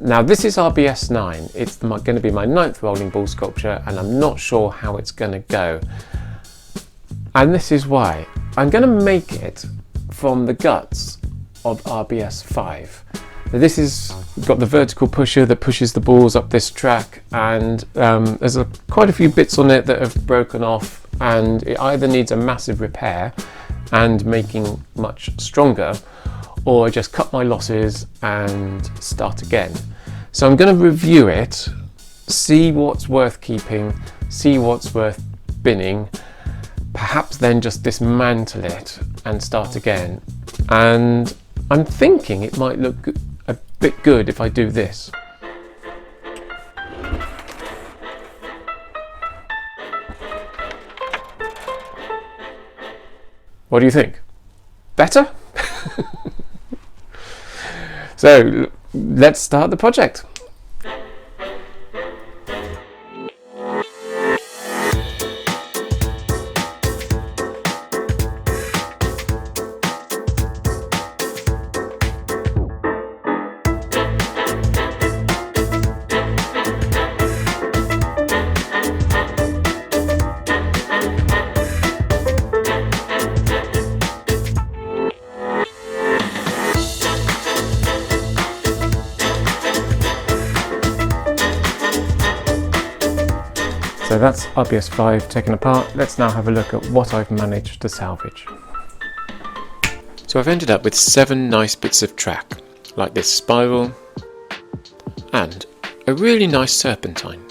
Now this is RBS9, it's going to be my 9th rolling ball sculpture, and I'm not sure how it's going to go. And this is why. I'm going to make it from the guts of RBS5. Now this is got the vertical pusher that pushes the balls up this track, and there's quite a few bits on it that have broken off, and it either needs a massive repair and making much stronger, or just cut my losses and start again. So I'm going to review it, see what's worth keeping, see what's worth binning, perhaps then just dismantle it and start again. And I'm thinking it might look a bit good if I do this. What do you think? Better? So let's start the project. So that's RBS5 taken apart. Let's now have a look at what I've managed to salvage. So I've ended up with 7 nice bits of track, like this spiral and a really nice serpentine.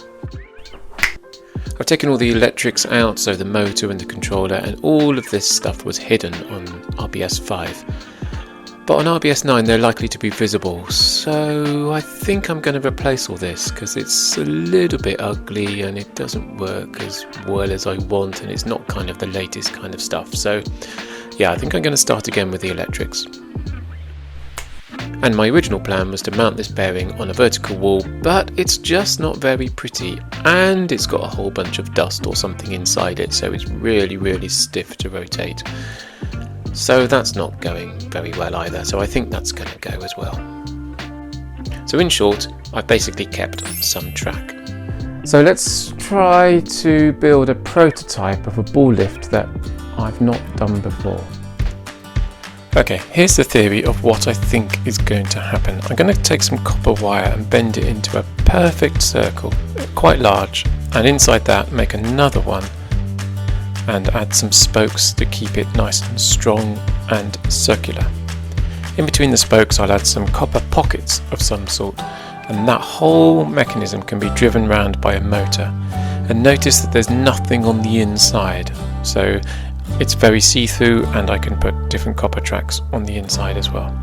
I've taken all the electrics out, so the motor and the controller, and all of this stuff was hidden on RBS5. But on RBS9 they're likely to be visible, so I think I'm going to replace all this because it's a little bit ugly and it doesn't work as well as I want, and it's not kind of the latest kind of stuff. So yeah, I think I'm going to start again with the electrics. And my original plan was to mount this bearing on a vertical wall, but it's just not very pretty, and it's got a whole bunch of dust or something inside it, so it's really stiff to rotate. So that's not going very well either, so I think that's going to go as well. So in short, I've basically kept some track. So let's try to build a prototype of a ball lift that I've not done before. Okay, here's the theory of what I think is going to happen. I'm going to take some copper wire and bend it into a perfect circle, quite large, and inside that make another one and add some spokes to keep it nice and strong and circular. In between the spokes I'll add some copper pockets of some sort, and that whole mechanism can be driven round by a motor. And notice that there's nothing on the inside, so it's very see-through, and I can put different copper tracks on the inside as well.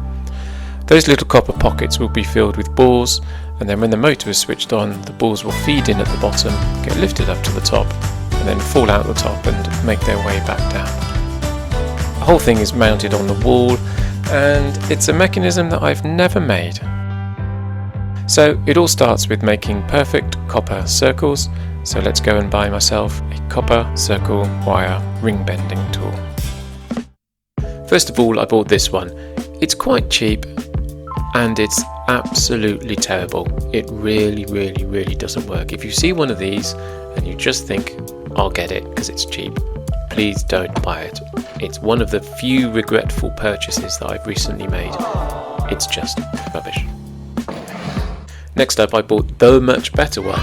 Those little copper pockets will be filled with balls, and then when the motor is switched on, the balls will feed in at the bottom, get lifted up to the top, and then fall out the top and make their way back down. The whole thing is mounted on the wall, and it's a mechanism that I've never made. So it all starts with making perfect copper circles, so let's go and buy myself a copper circle wire ring bending tool. First of all, I bought this one. It's quite cheap and it's absolutely terrible. It really doesn't work. If you see one of these and you just think, I'll get it because it's cheap, please don't buy it. It's one of the few regretful purchases that I've recently made. It's just rubbish. Next up, I bought the much better one.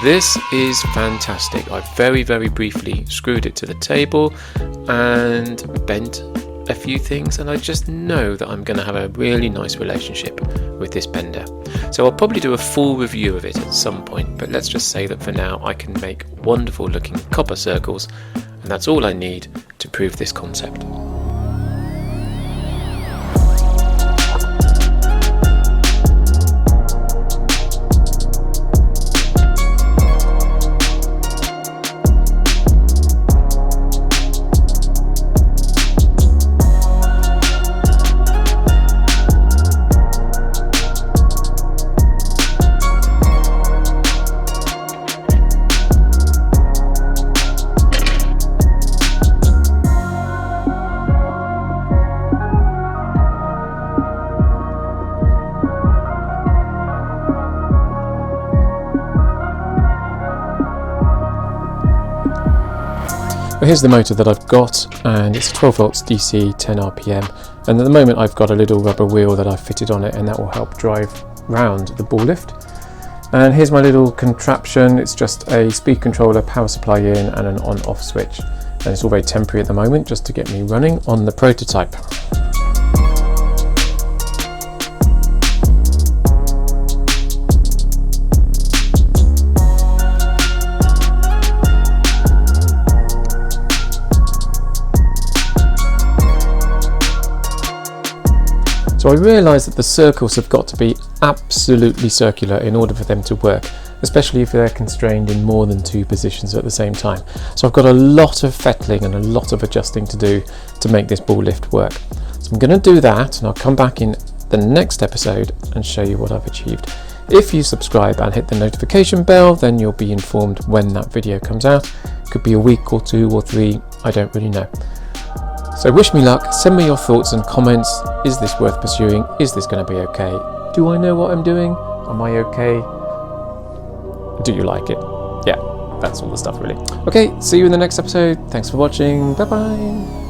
This is fantastic. I very briefly screwed it to the table and bent a few things, and I just know that I'm going to have a really nice relationship with this bender. So I'll probably do a full review of it at some point, but let's just say that for now I can make wonderful looking copper circles, and that's all I need to prove this concept. Well, here's the motor that I've got, and it's a 12 volts DC, 10 RPM, and at the moment I've got a little rubber wheel that I've fitted on it, and that will help drive round the ball lift. And here's my little contraption. It's just a speed controller, power supply in, and an on-off switch, and it's all very temporary at the moment just to get me running on the prototype. So I realised that the circles have got to be absolutely circular in order for them to work, especially if they're constrained in more than 2 positions at the same time. So I've got a lot of fettling and a lot of adjusting to do to make this ball lift work. So I'm going to do that, and I'll come back in the next episode and show you what I've achieved. If you subscribe and hit the notification bell, then you'll be informed when that video comes out. Could be a week or 2 or 3, I don't really know. So wish me luck, send me your thoughts and comments. Is this worth pursuing? Is this going to be okay? Do I know what I'm doing? Am I okay? Do you like it? Yeah, that's all the stuff really. Okay, see you in the next episode. Thanks for watching. Bye bye.